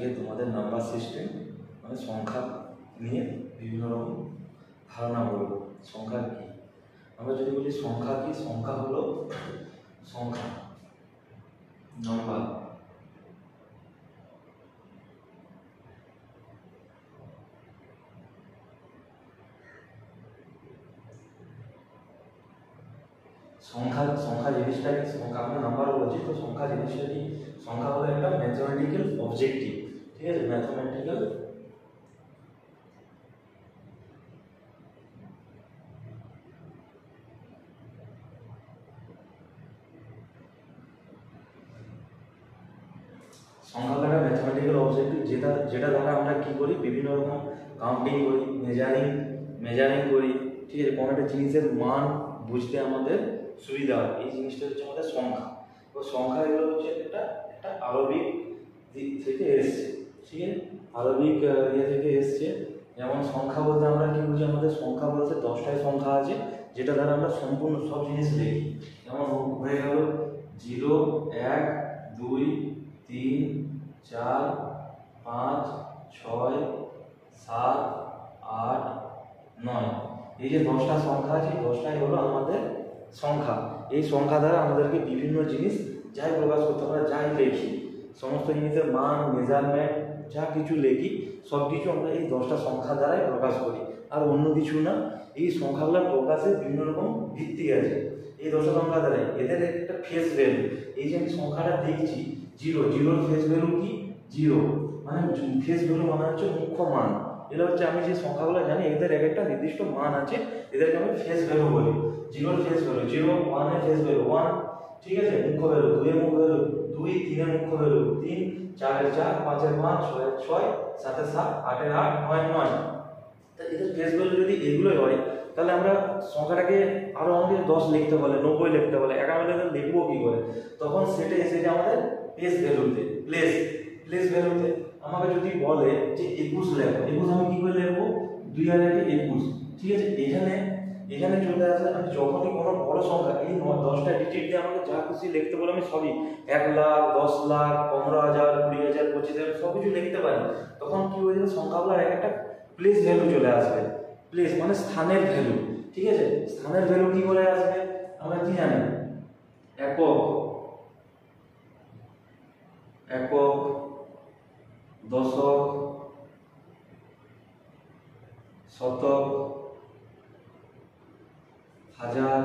আজকে তোমাদের number system মানে সংখ্যা নিয়ে বিভিন্ন রকম ধারণা বলবো। সংখ্যা কি? আমরা যদি বলি সংখ্যা কি, সংখ্যা হলো সংখ্যা নাম্বার। সংখ্যা সংখ্যা জিনিসটা কি? সংখ্যা আমরা নাম্বার বলছি, তো সংখ্যা জিনিসটা কি? সংখ্যা হলো একটা ম্যাথমেটিক্যাল অবজেক্টিভ, ঠিক আছে? ম্যাথমেটিক্যাল সংখ্যা হলো একটা ম্যাথমেটিক্যাল অবজেক্টিভ, যেটা দ্বারা আমরা কি করি, বিভিন্ন রকম কাউন্টিং করি, মেজারিং করি, ঠিক আছে? কোনো একটা জিনিসের মান বুঝতে আমাদের সুবিধা হয়। এই জিনিসটা হচ্ছে আমাদের সংখ্যা। তো সংখ্যা এগুলো হচ্ছে একটা আরবিক দিক থেকে এসছে, ঠিক আছে? আরবিক ইয়ে থেকে এসছে। যেমন সংখ্যা বলতে আমরা কি বুঝি? আমাদের সংখ্যা বলতে 10টাই সংখ্যা আছে, যেটা দ্বারা আমরা সম্পূর্ণ সব জিনিস লিখি। যেমন হয়ে গেল 0, 1, 2, 3, 4, 5, 6, 7, 8, 9। এই যে 10টা সংখ্যা আছে, 10টাই হলো আমাদের সংখ্যা। এই সংখ্যা দ্বারা আমাদেরকে বিভিন্ন জিনিস যাই প্রকাশ করতে, আমরা যাই লিখি, সমস্ত জিনিসের মান, মেজারমেন্ট, যা কিছু লিখি সব কিছু আমরা এই 10টা সংখ্যা দ্বারাই প্রকাশ করি, আর অন্য কিছু না। এই সংখ্যাগুলো প্রকাশের বিভিন্ন রকম ভিত্তি আছে এই 10টা সংখ্যা দ্বারাই। এদের একটা ফেস ভ্যালু, এই যে আমি সংখ্যাটা দেখছি 0, 0-র ফেস ভ্যালু কি? 0, মানে ফেস ভ্যালু মানে হচ্ছে মুখ্য মান। এটা হচ্ছে আমি যে সংখ্যাগুলো জানি এদের একটা নির্দিষ্ট মান আছে, এদেরকে আমি ফেস ভ্যালু বলি। 0-র ফেস ভ্যালু 0, 1-এর ফেস ভ্যালু 1, ঠিক আছে? মুখ্য ভ্যালু 2-এর মুখ্য ভ্যালু 2, 3-এর মুখ্য ভ্যালু 3, 4-এর 4, 5-এর 5, 6-এর 6, 7-এর 7, 8-এর 8, 9-এর 9। তা এদের ফেস ভ্যালু যদি এগুলোই হয়, তাহলে আমরা সংখ্যাটাকে আরো আমাদের 10 লিখতে বলে, 90 লিখতে বলে, 91 লিখবো কি করে? তখন সেটা এসে যায় আমাদের প্লেস ভ্যালুতে। প্লেস ভ্যালুতে আমাকে যদি বলে যে 21 লেখো, 21 আমি কি করে লিখবো? 2 আর 1 21, ঠিক আছে? এখানে চলে আসলে আমি যখনই কোনো বড় সংখ্যা এই 10টা ডিজিট দিয়ে আমাকে যা খুশি লিখতে বলে আমি সবই 1 লাখ, 10 লাখ, 15,000, 20,000, 25,000 সব কিছু লিখতে পারি। তখন কি হয়ে যাবে? সংখ্যাগুলোর একটা প্লেস ভ্যালু চলে আসবে। প্লেস মানে স্থানের ভ্যালু, ঠিক আছে? স্থানের ভ্যালু কি করে আসবে? আমরা কি জানি? একক, দশক, শতক, হাজার,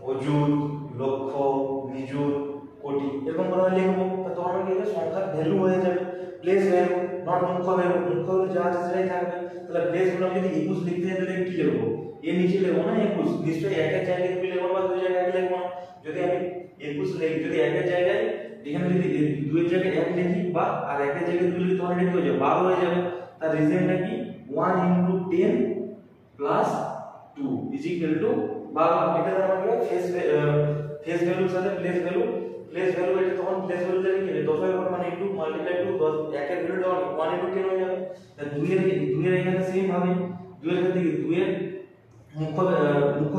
অযুত, লক্ষ, নিযুত, কোটি, এরকম করে লিখবো। তখন আমরা কি সংখ্যার ভ্যালু হয়ে যাবে প্লেস ভ্যালু, নট মুখ্য ভ্যালু। মুখ্য ভ্যালু যা আছে সেটাই থাকবে। তাহলে প্লেস ভ্যালু যদি 21 লিখতে হয় তাহলে কি লিখবো? এর নিচে লিখবো না 21, নিশ্চয়ই 1-এর জায়গায় 2 লিখবো বা 2 জায়গায় 1 লিখবো না। যদি আমি 21 লিখি, যদি 1-এর জায়গায় এখানে যদি 2-এর জায়গায় 1 লিখি বা আর 1-এর জায়গায় 2 লিখি, তখন এটা কি হয়ে যাবে? 12 হয়ে যাবে। তার রিজনটা কি? 1 × 10 + 2 = 12। এটা আমাকে ফেস ভ্যালুর সাথে প্লেস ভ্যালু, এটা তখন প্লেস ভ্যালু থেকে কি 10 এর উপর মানে ইনটু মাল্টিপ্লাই টু 10, 1 এর ভ্যালু তখন 1 × 10 হয়ে যাবে। তাহলে 2 এর এখানে সেম ভাবে 2 এর ক্ষেত্রে 2 এর মুখ্য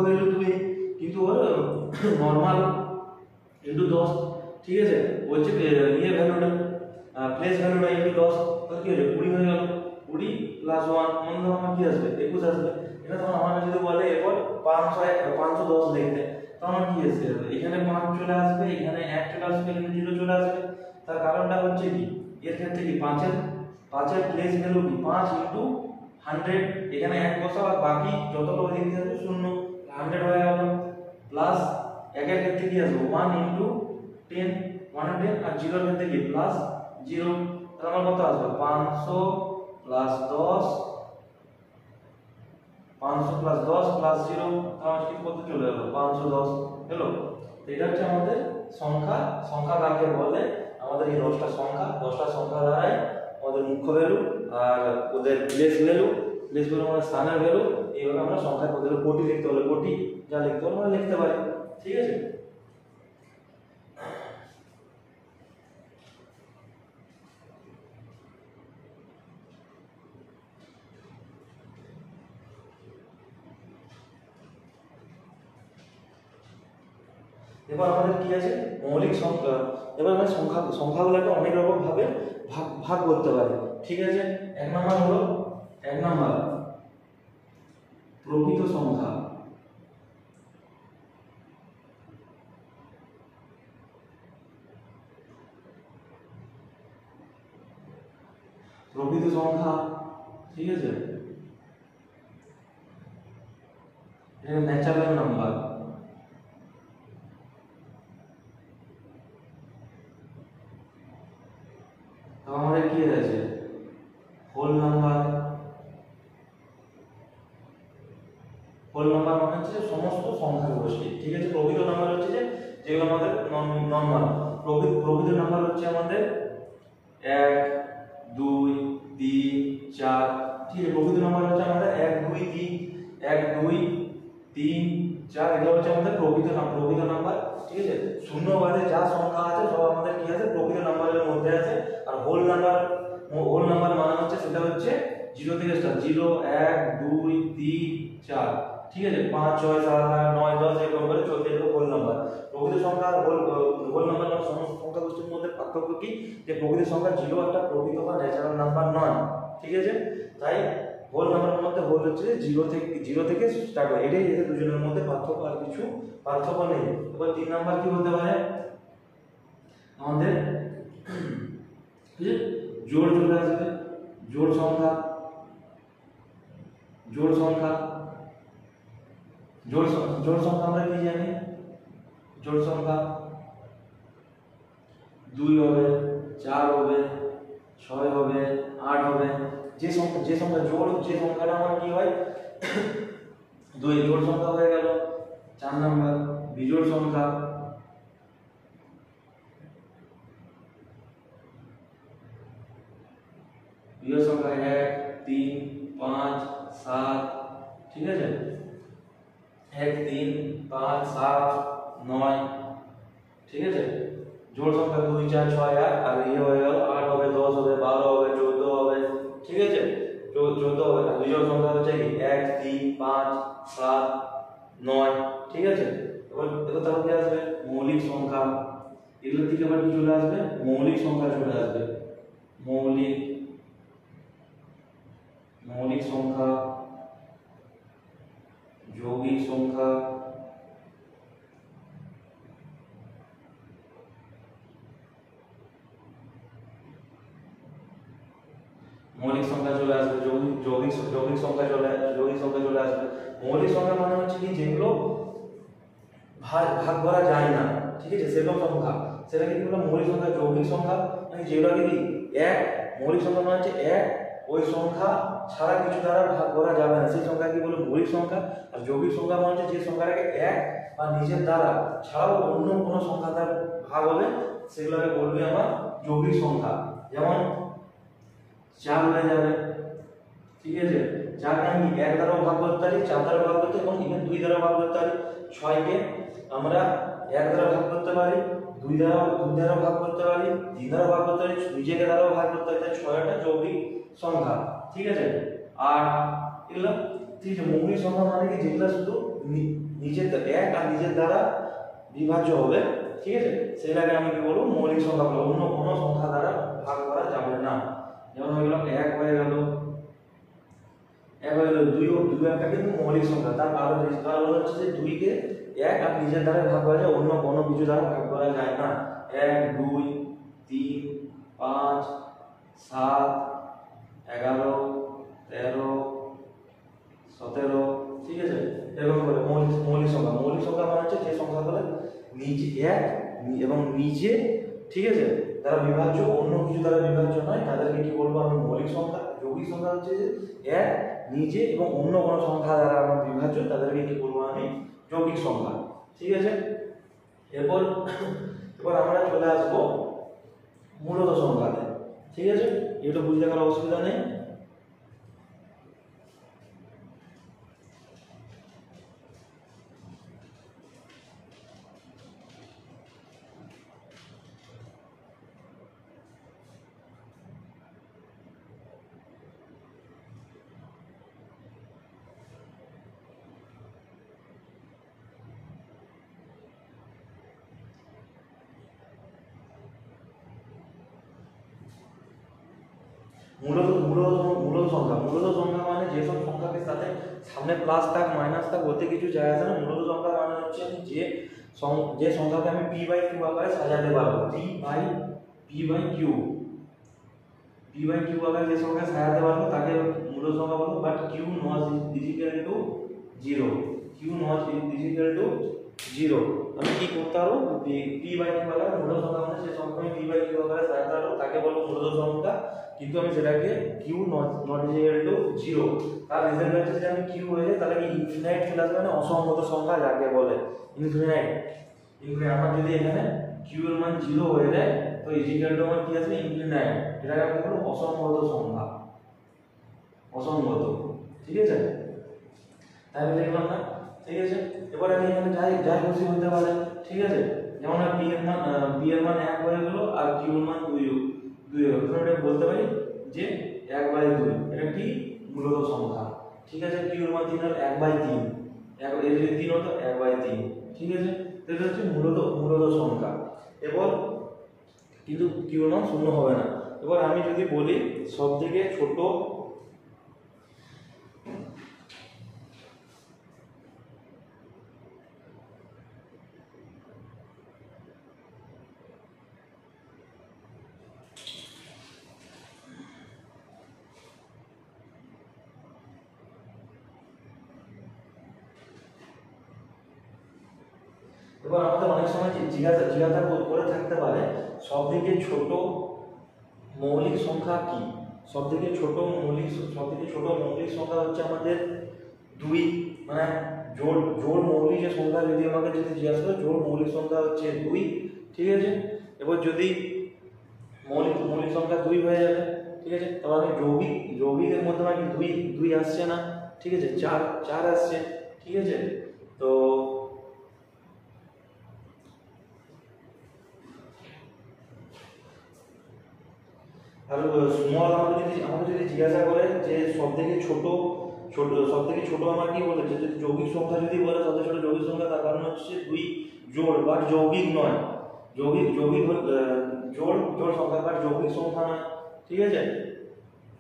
ভ্যালু 2, কিন্তু ওর নরমাল ইনটু 10, ঠিক আছে? হচ্ছে ইয়ে ভ্যালুটা প্লেস ভ্যালুটা ইনটু 10, তো কি হবে? 20 হয়ে গেল। 20 + 1 মানে আমার কি আসবে? 21 আসবে। এটা তখন আমাকে যদি বলে এরপর 510 লিখতে, তখন কি আসবে? এখানে 5 চলে আসবে, এখানে 1 চলে আসবে, এখানে 0 চলে আসবে। তার কারণটা হচ্ছে কি? এর ক্ষেত্রে কি 5 এর প্লেস ভ্যালু কি? 5 × 100, এখানে 1 বসাও আর বাকি যতটা ওই দিক থেকে 0, 100 হয়ে গেল। প্লাস 1 এর ক্ষেত্রে কি আসবে? 1 × 10, 1 আর 10, আর 0 এর ক্ষেত্রে কি? +0। তাহলে আমার কত আসবে? 500 + 10, 500 + 10 + 0, তাহলে কি কত চলে গেল? 510 হলো। এটা হচ্ছে আমাদের সংখ্যা। সংখ্যা কাকে বলে? আমাদের এই 10টা সংখ্যা দ্বারাই আমাদের মুখ্য ভ্যালু আর ওদের প্লেস ভ্যালু আমাদের স্থানের ভ্যালু, এইভাবে আমরা সংখ্যা করতে হলে কোটি লিখতে হলে কোটি, যা লিখতে হলে আমরা লিখতে পারি, ঠিক আছে? এবার আমাদের কি আছে মৌলিক সংখ্যা। এবার আমরা সংখ্যাগুলোকে অনেক রকম ভাবে ভাগ ভাগ করতে পারি। ঠিক আছে, এক নম্বর হলো প্রকৃত সংখ্যা। প্রকৃত সংখ্যা, ঠিক আছে, এটা ন্যাচারাল নাম্বার। তো আমাদের কি আছে হোল নাম্বার। হোল নাম্বার মানে হচ্ছে সমস্ত সংখ্যার গোষ্ঠী। ঠিক আছে, প্রকৃত নাম্বার হচ্ছে যে যেগুলো আমাদের নরমাল। প্রকৃত নাম্বার হচ্ছে আমাদের 1 2 3 4। ঠিক আছে, প্রকৃত নাম্বার হচ্ছে আমাদের 1 2 3 1 2 3 4, এগুলো হচ্ছে আমাদের প্রকৃত নাম্বার। ঠিক আছে, শূন্য বাদে যা সংখ্যা আছে সব আমাদের কি আছে প্রকৃত নাম্বারের মধ্যে আছে। আর হোল নাম্বার মানে হচ্ছে সেটা হচ্ছে 0 থেকে স্টার্ট, 0 1 2 3 4। ঠিক আছে, 5 6 7 8 9 10 এরকম করে চলতে থাকবে হোল নাম্বার। প্রকৃত সংখ্যা আর হোল নাম্বার মানে সমস্ত সংখ্যা গোষ্ঠীর মধ্যে পার্থক্য কি, যে প্রকৃত সংখ্যা 0 একটা প্রকৃত বা ন্যাচারাল নাম্বার নয়। ঠিক আছে, তাই হোল নাম্বারের মধ্যে হোল হচ্ছে 0 থেকে স্টার্ট হয়। এটাই এদের দুজনের মধ্যে পার্থক্য, আর কিছু পার্থক্য নেই। এবার 3 নাম্বার কি হতে পারে আমাদের জোড় চলে আসবে। জোড় সংখ্যা আমরা কি জানি, জোড় সংখ্যা 2 হবে 4 হবে 6 হবে 8 হবে। যে সংখ্যাটা আমার কি হয় 2 জোড় সংখ্যা হয়ে গেল। 4 নাম্বার বিজোড় সংখ্যা। বিজোড় সংখ্যা 1 3 5 7। ঠিক আছে, 1 3 5 7 9। ঠিক আছে, জোড় সংখ্যা 2 4 6 8, আর এই হয়ে গেল 8 হবে 10 হবে 12 হবে 14 হবে। ঠিক আছে, 14 হবে। আর বিজোড় সংখ্যা হচ্ছে কি 1 3 5 7 9। ঠিক আছে, এবার তাহলে কি আসবে মৌলিক সংখ্যা। এগুলোর থেকে আবার কি চলে আসবে মৌলিক সংখ্যা চলে আসবে। মৌলিক সংখ্যা, যৌগিক সংখ্যা, মৌলিক সংখ্যা চলে আসবে। যৌগিক সংখ্যা চলে আসবে। মৌলিক সংখ্যা মানে হচ্ছে কি যেগুলো ভাগ করা যায় না। ঠিক আছে, সেরকম সংখ্যা সেটাকে কি বলে মৌলিক সংখ্যা। যৌগিক সংখ্যা মানে যেগুলোকে কি এক, মৌলিক সংখ্যা মানে হচ্ছে এক, ওই সংখ্যা ছাড়া কিছু দ্বারা ভাগ করা যাবে না, সেই সংখ্যা কি বলে মৌলিক সংখ্যা। আর যৌগিক সংখ্যা মানে হচ্ছে যে সংখ্যাটাকে এক বা নিজের দ্বারা ছাড়াও অন্য কোনো সংখ্যা দ্বারা ভাগ হবে, সেগুলোকে বলবি আমরা যৌগিক সংখ্যা। যেমন 4 হয়ে যাবে। ঠিক আছে, 4 কে আমি 1 দ্বারাও ভাগ করতে পারি, 4 দ্বারা ভাগ করতে এবং ইভেন 2 দ্বারা ভাগ করতে পারি। 6 কে আমরা 1 দ্বারা ভাগ করতে পারি, 2 দ্বারা ভাগ করতে পারি, 3 দ্বারা ভাগ করতে পারি, নিজেকে দ্বারাও ভাগ করতে পারি। তাই 6 একটা যৌগিক সংখ্যা। ঠিক আছে, আর এগুলো ঠিক আছে মৌলিক সংখ্যা মানে কি যেগুলো শুধু নিজের এক আর নিজের দ্বারা বিভাজ্য হবে। ঠিক আছে, সেটাকে আমি কি বলবো মৌলিক সংখ্যা বলবো, অন্য কোনো সংখ্যা দ্বারা ভাগ করা যাবে না। যেমন হয়ে গেল 1 হয়ে গেল, 2 একটা কিন্তু মৌলিক সংখ্যা। তার কারণ হচ্ছে যে 2 কে 1 আর নিজের দ্বারা ভাগ করা যায়, অন্য কোনো কিছু দ্বারা ভাগ করা যায় না। 1 2 3 5 7 11 13 17। ঠিক আছে, এরকম করে মৌলিক সংখ্যা মানে হচ্ছে যে সংখ্যাগুলো নিজে এক এবং নিজে, ঠিক আছে, তারা বিভাজ্য, অন্য কিছু দ্বারা বিভাজ্য নয়, তাদেরকে কি বলবো আমি মৌলিক সংখ্যা। যৌগিক সংখ্যা হচ্ছে যে এক নিজে এবং অন্য কোনো সংখ্যা দ্বারা বিভাজ্য, তাদেরকে কি বলবো আমি যৌগিক সংখ্যা। ঠিক আছে, এরপর আমরা চলে আসবো মূলত সংখ্যাতে। ঠিক আছে, এটা বুঝতে কোনো অসুবিধা নেই। মূলত সংখ্যা মানে যেসব সংখ্যাকে সাথে সামনে প্লাস থাক মাইনাস থাক ওতে কিছু যায় আসে না। মূলত সংখ্যা মানে হচ্ছে যে সংখ্যাকে আমি পি বাই কিউ আকারে সাজাতে পারবো, পি বাই কিউ আকারে যে সংখ্যা সাজাতে পারবো তাকে মূলত সংখ্যা বলবো। But Q not equal to 0, আমি কি করতে পারবো, পি বাই কিউ আকারে মূলত সংখ্যা মানে সেই সংখ্যা আমি পি বাই কিউ আকারে সাজাতে পারবো তাকে বলবো মূলত সংখ্যা। কিন্তু আমি সেটাকে কিউ নট ইজিক্যাল টু 0, তার রেজাল্ট হচ্ছে যে আমি কিউ হয়ে যায় তাহলে কি ইনফিনাইট চলে আসবে, মানে অসংগত সংখ্যা যাকে বলে ইনফিনাইট। আমার যদি এখানে কিউ এর মান 0 হয়ে যায় তো ইজিক্যাল টু আমার কি আসবে, ইনফিনাইট। এটাকে আমি বলবো অসংগত সংখ্যা, অসংগত। ঠিক আছে, তাই বলে লিখলাম না। ঠিক আছে, এবার আমি এখানে যাই খুশি হতে পারে। ঠিক আছে, যেমন পি এর মান 1 হয়ে গেল আর কিউ এর মান 2 হলো, তখন এটা বলতে পারি যে 1/2, এটা কি মূলত সংখ্যা। ঠিক আছে, কিউ এর মান 3 হলো 1/3, এর যদি 3 হতো 1/3। ঠিক আছে, এটা হচ্ছে মূলত সংখ্যা। এবার কিন্তু কিউ এর মান 0 হবে না। এবার আমি যদি বলি সবথেকে ছোট এবার আমাদের অনেক সময় জিজ্ঞাসা করে থাকতে পারে সবথেকে ছোট মৌলিক সংখ্যা কি। সবথেকে ছোট মৌলিক সংখ্যা হচ্ছে আমাদের 2, মানে জোড় মৌলিক যে সংখ্যা যদি আমাকে জিজ্ঞাসা করে জোড় মৌলিক সংখ্যা হচ্ছে 2। ঠিক আছে, এবার যদি মৌলিক সংখ্যা 2 হয়ে যাবে, ঠিক আছে, তাহলে আমি যৌগিকের মধ্যে মানে 2 আসছে না। ঠিক আছে, 4 আসছে। ঠিক আছে, তো আর স্মল আমাদের যদি জিজ্ঞাসা করে যে সবথেকে ছোট আমার কি বলেছে, যদি যৌগিক সংখ্যা যদি বলে সবথেকে ছোট যৌগিক সংখ্যা, তার কারণ হচ্ছে 2 জোড়, বাট যৌগিক নয়। জোড় সংখ্যা বাট যৌগিক সংখ্যা নয়। ঠিক আছে,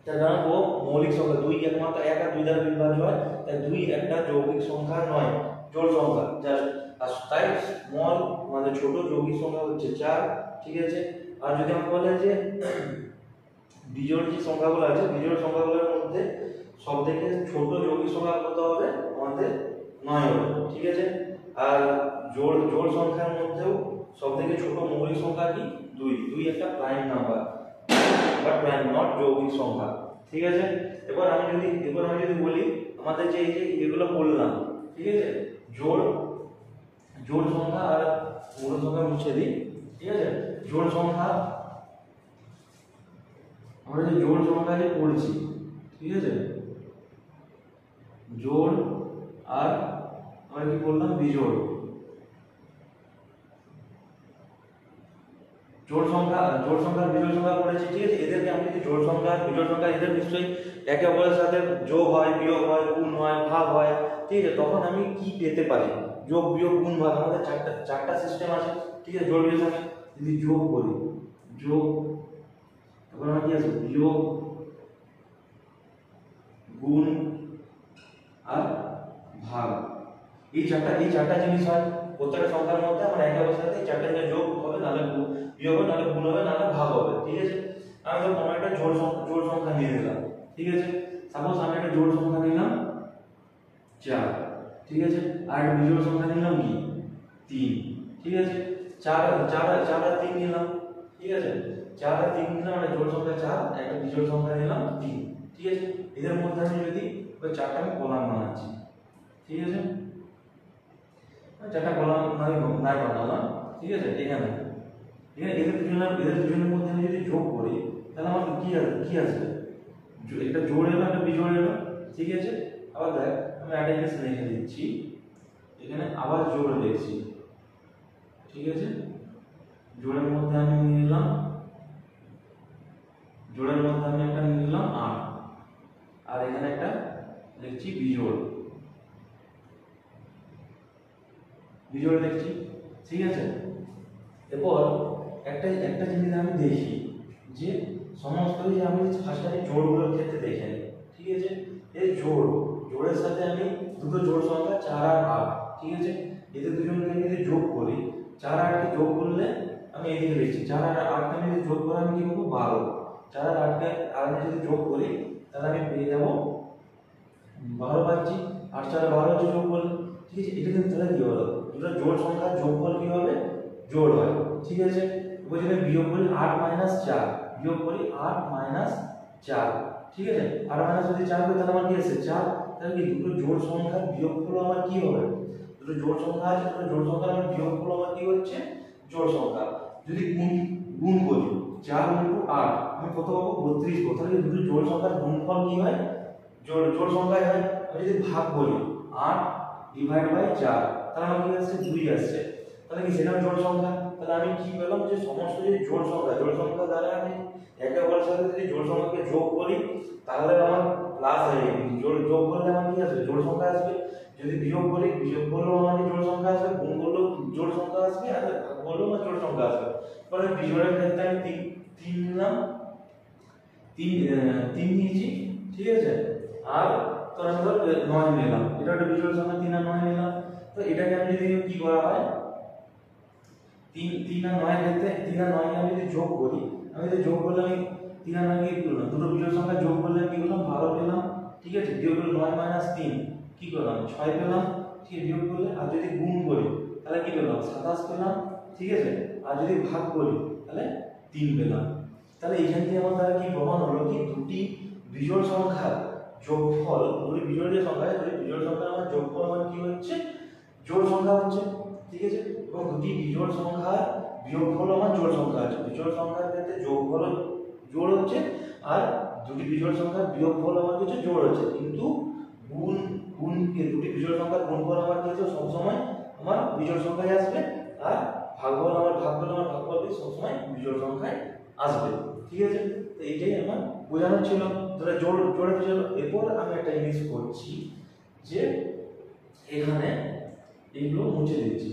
তার কারণ ও মৌলিক সংখ্যা 2 একমাত্র 1 আর 2 দ্বারা বিভাজ্য হয়, তাই 2 একটা যৌগিক সংখ্যা নয়, জোড় সংখ্যা। আর তাই স্মল মানে ছোট যৌগিক সংখ্যা হচ্ছে 4। ঠিক আছে, আর যদি আমরা বলে যে বিজোড় যে সংখ্যাগুলো আছে, বিজোড় সংখ্যাগুলোর মধ্যে সবথেকে ছোট যৌগিক সংখ্যা কত হবে, আমাদের 9 হবে। ঠিক আছে, আর জোড় সংখ্যার মধ্যেও সবথেকে ছোট মৌলিক সংখ্যা কি, 2 একটা prime number, but prime not যৌগিক সংখ্যা। ঠিক আছে, এবার আমি যদি বলি আমাদের যে এগুলো বললাম, ঠিক আছে, জোড় সংখ্যা আর মূল সংখ্যা মুছে দিই। ঠিক আছে, জোড় সংখ্যা আমরা যে জোড় সংখ্যা যে পড়ছি, ঠিক আছে, জোড় আর আমরা কি বললাম, বিজোড়। জোড় সংখ্যা বিজোড় সংখ্যা পড়েছি। ঠিক আছে, এদেরকে আমি যদি জোড় সংখ্যা বিজোড় সংখ্যা এদের নিশ্চয়ই একে অপরের সাথে যোগ হয়, বিয়োগ হয়, গুণ হয়, ভাগ হয়। ঠিক আছে, তখন আমি কি পেতে পারি, যোগ বিয়োগ গুণ ভাগ, আমাদের চারটা সিস্টেম আছে। ঠিক আছে, জোড় বিয়োগ সংখ্যা যদি যোগ করি, যোগ, তারপর আমার কি আছে, বিয়োগ, গুণ আর ভাগ, এই চারটা জিনিস হয় প্রত্যেকটা সংখ্যার মধ্যে। আমার একে অপরের সাথে এই চারটা জিনিস যোগ হবে, নাহলে বিয়োগ হবে, নাহলে গুণ হবে, নাহলে ভাগ হবে। ঠিক আছে, আমি তো কোনো একটা জোড় সংখ্যা নিয়ে নিলাম। ঠিক আছে, সাপোজ আমি একটা জোড় সংখ্যা নিলাম 4। ঠিক আছে, আর একটা বিজোড় সংখ্যা নিলাম কি 3। ঠিক আছে, 4 আর 3 নিলাম। ঠিক আছে, 4 আর 3 নিলাম, একটা জোড় সংখ্যা 4, একটা বিজোড় সংখ্যা নিলাম 3। ঠিক আছে, এদের মধ্যে আমি যদি চারটা আমি কলাম বানাচ্ছি। ঠিক আছে, চারটা কলাম নাই বানালাম। ঠিক আছে, এখানে এদের দুজনের মধ্যে আমি যদি যোগ করি তাহলে আমার কি আসবে, একটা জোড় এলো, একটা বিজোড় এলো। ঠিক আছে, আবার দেখ আমি একটা জিনিস লিখে দিচ্ছি, এখানে আবার জোড় লিখছি। ঠিক আছে, জোড়ের মধ্যে আমি নিয়ে নিলাম, জোড়ের মধ্যে আমি একটা নিয়ে নিলাম 8, আর এখানে একটা লিখছি বিজোড় লিখছি। ঠিক আছে, এরপর একটা জিনিস আমি দেখি যে সমস্ত যে আমি ফার্স্টে আমি জোড়গুলোর ক্ষেত্রে দেখে নিই, ঠিক আছে। এই জোড়ের সাথে আমি দুটো জোড় সংখ্যা 4 আর 8, ঠিক আছে। এদের দুজনকে আমি যদি যোগ করি, 4 আর 8কে যোগ করলে আমি এদিকে লিখছি 4 আর 8কে আমি যদি যোগ করে আমি কি পাবো 12। 4 আর 8কে আমি যদি যোগ করি তাহলে আমি পেয়ে যাব 12 পাচ্ছি। 8 4 12 হচ্ছে যোগ করলে, ঠিক আছে। এটা কিন্তু তাহলে কি হলো, দুটো জোড় সংখ্যার যোগফল কি হবে, জোড় হয়, ঠিক আছে। এবার যদি বিয়োগ করি 8 - 4, বিয়োগ করি 8 - 4, ঠিক আছে। 8 - যদি 4 হয় তাহলে আমার কি আছে 4। তাহলে কি দুটো জোড় সংখ্যার বিয়োগফল আমার কি হবে, দুটো জোড় সংখ্যা আছে, দুটো জোড় সংখ্যার আমার বিয়োগফল আমার কি হচ্ছে জোড় সংখ্যা। যদি গুণ করি 4 × 8 আমি কত পাবো 32 পাবো। তাহলে দুটো জোড় সংখ্যার গুণফল কি হয়, জোড় সংখ্যায় হয়। আমি যদি ভাগ করি 8 / 4 তাহলে আমার কি আসছে 2 আসছে। তাহলে কি সেটা জোড় সংখ্যা। তাহলে আমি কি পেলাম যে সমস্ত যে জোড় সংখ্যা দ্বারা আমি একে অপরের সাথে যদি জোড় সংখ্যাকে যোগ করি তাহলে আমার প্লাস হয়ে যাবে, যোগ করলে আমার কি আসবে জোড় সংখ্যা আসবে। যদি বিয়োগ করি, বিয়োগ করলেও আমার জোড় সংখ্যা আসবে, গুণ করলেও জোড় সংখ্যা আসবে, আর ভাগ করলেও আমার জোড় সংখ্যা আসবে। তাহলে বিজোড়ের ক্ষেত্রে আমি 3 নিলাম, 3 নিয়েছি, ঠিক আছে। আর তোর আমি ধর 9 নিলাম, এটা একটা বিজোড় সংখ্যা, 3 আর 9 নিলাম। তো এটাকে আমি যদি কি করা হয় 3 আর 9 এর ক্ষেত্রে 3 আর 9 কে আমি যদি যোগ করি, আমি যদি যোগ করলে আমি 3 আর 9 কে কি করলাম, দুটো বিজোড় সংখ্যা যোগ করলে কি করলাম 12 পেলাম, ঠিক আছে। বিয়োগ করলে 9 - 3 কি করলাম 6 পেলাম, ঠিক আছে। বিয়োগ করলে আর যদি গুণ করি তাহলে কি পেলাম 27 পেলাম, ঠিক আছে। আর যদি ভাগ করি তাহলে 3 পেলাম। তাহলে এইখান থেকে আমার দ্বারা কি প্রমাণ হলো কি দুটি বিজোড় সংখ্যার যোগফল, দুটি বিজোড় যে সংখ্যা আছে দুটি বিজোড় সংখ্যার আমার যোগফল আমার কি হচ্ছে জোড় সংখ্যা হচ্ছে, ঠিক আছে। এবং দুটি বিজোড় সংখ্যার বিয়োগফল আমার জোড় সংখ্যা আছে। বিজোড় সংখ্যার ক্ষেত্রে যোগফল জোড় হচ্ছে আর দুটি বিজোড় সংখ্যার বিয়োগফল আমার কিছু জোড় হচ্ছে, কিন্তু দুটি বিজোড় সংখ্যার গুণফল আমার কি হচ্ছে সবসময় আমার বিজোড় সংখ্যায় আসবে, আর ভাগফল আমার ভাগফল সবসময় বিজোড় সংখ্যায় আসবে, ঠিক আছে। তো এইটাই আমার বোঝানো ছিল, তোরা জোড়ে বুঝালো। এরপর আমি একটা জিনিস করছি যে এখানে এইগুলো মুছে দিচ্ছি,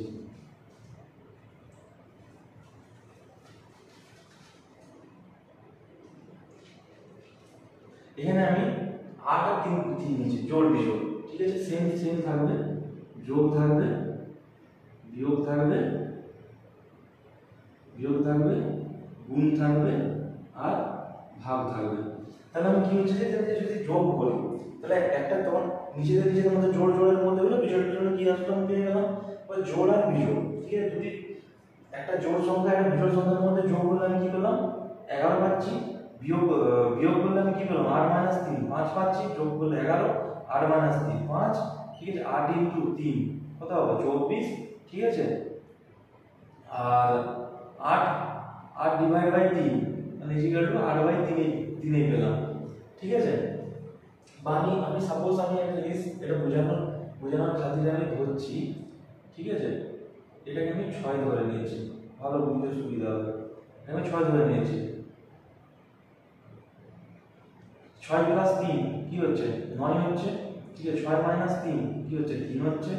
এখানে আমি 8 আর 3 নিয়েছি জোড় বিজোড়, ঠিক আছে। সেম থাকবে, যোগ থাকবে, বিয়োগ থাকবে, গুণ থাকবে আর ভাগ থাকবে। তাহলে আমি কি হচ্ছে যে যদি যোগ করি তাহলে একটা তখন নিজেদের মধ্যে জোড়ের মধ্যে হলো বিজোড়ের কি আসলে আমি পেয়ে গেলাম জোড় আর বিজোড়, ঠিক আছে। দুটি একটা জোড় সংখ্যা একটা বিজোড় সংখ্যার মধ্যে যোগ করলে আমি কি পেলাম 11 পাচ্ছি, বিয়োগ করলে আমি কি পেলাম 8 - 3 5 পাচ্ছি, যোগ করলে 11, 8 - 3 5, ঠিক আছে। 8 × 3 কত হবে 24, ঠিক আছে। আর 8 / 3 মানে ইকুয়াল টু 8/3 পেলাম, ঠিক আছে। বা আমি সাপোজ আমি একটা জিনিস এটা বোঝানোর খাতিরে আমি ধরছি, ঠিক আছে। এটাকে আমি 6 ধরে নিয়েছি, ভালো বুঝতে সুবিধা হবে। আমি 6 ধরে নিয়েছি, 6 + 3 কি হচ্ছে 9 হচ্ছে, ঠিক আছে। 6 - 3 কি হচ্ছে 3 হচ্ছে,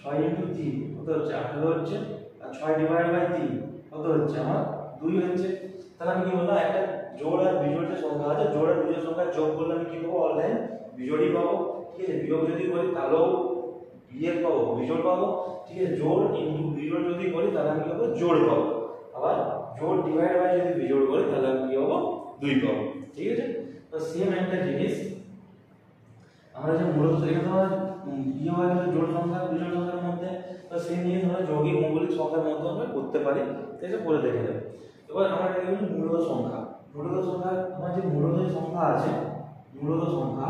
6 × 3 কত হচ্ছে 18 হচ্ছে, আর 6 / 3 কত হচ্ছে আমার 2 হচ্ছে। তাহলে আমি কি বললাম একটা জোড় আর বিজোড় যে সংখ্যা আছে জোড় আর বিজোড় সংখ্যা যোগ করলে আমি কি পাবো অনলাইন বিজোড়ই পাবো, ঠিক আছে। বিয়োগ যদি করি তাহলেও বিয়োগ পাবো, বিজোড় পাবো, ঠিক আছে। জোড় ইনটু বিজোড় যদি করি তাহলে আমি কি পাবো জোড় পাবো, আবার জোড় ডিভাইড বাই যদি বিজোড় করি তাহলে আমি কি পাবো 2 পাবো, ঠিক আছে। তো সেম একটা জিনিস আমরা যে মূলত এখানে আমরা ইয়ে হয়ে গেল জোড় সংখ্যা বিজোড় সংখ্যার মধ্যে, তো সেম জিনিস আমরা যৌগিক মৌলিক সংখ্যার মধ্যে আমরা করতে পারি, ঠিক আছে। করে দেখে নেব। এবার আমরা দেখব মূলত সংখ্যা আমার যে মূলত সংখ্যা আছে মূলত সংখ্যা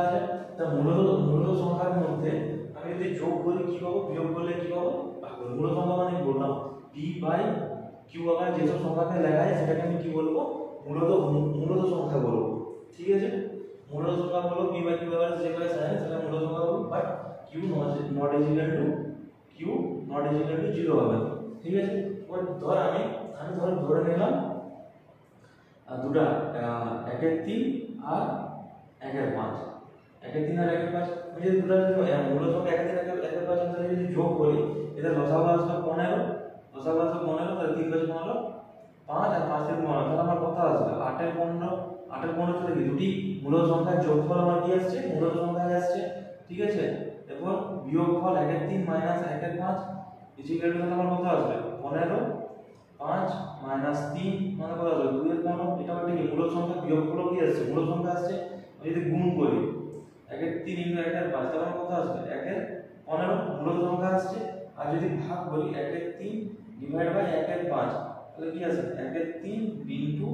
আছে, তা মূলত সংখ্যার মধ্যে আমি যদি যোগ করি কি পাবো, বিয়োগ করলে কি পাবো ভাগ করব। মূলত সংখ্যা মানে বললাম p/q আকারে যেসব সংখ্যাকে লেখা যায় সেটাকে আমি কি বলবো মূলত সংখ্যা বলবো, ঠিক আছে। মূলত সংখ্যা বলবো p/q আকারে যেগুলো আছে সেটা মূলত সংখ্যা বলবো, but q not equal to 0 হবে, ঠিক আছে। এবার ধর আমি ধরে নিলাম দুটো 1 এর 3 আর 1 এর 5, 1 এর 3 আর 1 এর 5 আমি যদি দুটো মূল সংখ্যা 1 এর 3 1 এর 5 যদি যোগ করি এদের লসাগু আসবে 15, 10 আর 10 15, তাহলে 3 5 15, 5 আর 5 থেকে 15, তাহলে আমার কত আসবে? 8 এর 15, 8 এর 15 থেকে দুটি মূল সংখ্যার যোগফল আমার কি আসছে? মূল সংখ্যায় আসছে, ঠিক আছে। এরপর বিয়োগফল 1 এর 3 মাইনাস 1 এর 5 ইকুয়াল টু আমার কত আসবে? 15, 5 মাইনাস 3 মানে কত আসবে? 2 এর 15। এটা একটা কি মূল সংখ্যা, বিয়োগফল কি আসছে? মূল সংখ্যা আসছে। আমি যদি গুণ করি 1 এর 3 ইনটু 1 এর 5, তাহলে আমার কত আসবে? 1 এর 15 মূল সংখ্যা আসছে। আর যদি ভাগ করি 1 এর 3 ডিভাইড বাই 1 এর 5, তাহলে কি আসবে? 1 এর 3 ইনটু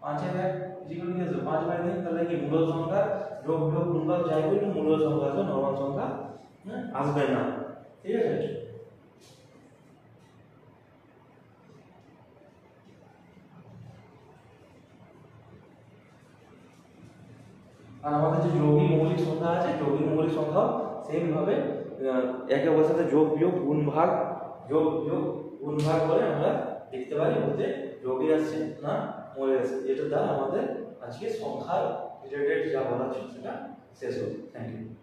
5 এর 1 ইকুয়াল টু কি আসবে? 5 বাই 3। তাহলে কি মূল সংখ্যা যোগ বিয়োগ গুণফল যাই করি মূল সংখ্যা আসবে, নরমাল সংখ্যা আসবে না, ঠিক আছে। আর আমাদের যে যৌগিক মৌলিক সংখ্যা আছে, যৌগিক মৌলিক সংখ্যা সেম ভাবে একে অপরের সাথে যোগ বিয়োগ গুণ ভাগ, যোগ বিয়োগ গুণ ভাগ করে আমরা দেখতে পারি ওতে যৌগিক আসছে না মৌলিক আসছে। এটা দ্বারা আমাদের আজকে সংখ্যার রিলেটেড যা বলা ছিল সেটা শেষ হলো। Thank you.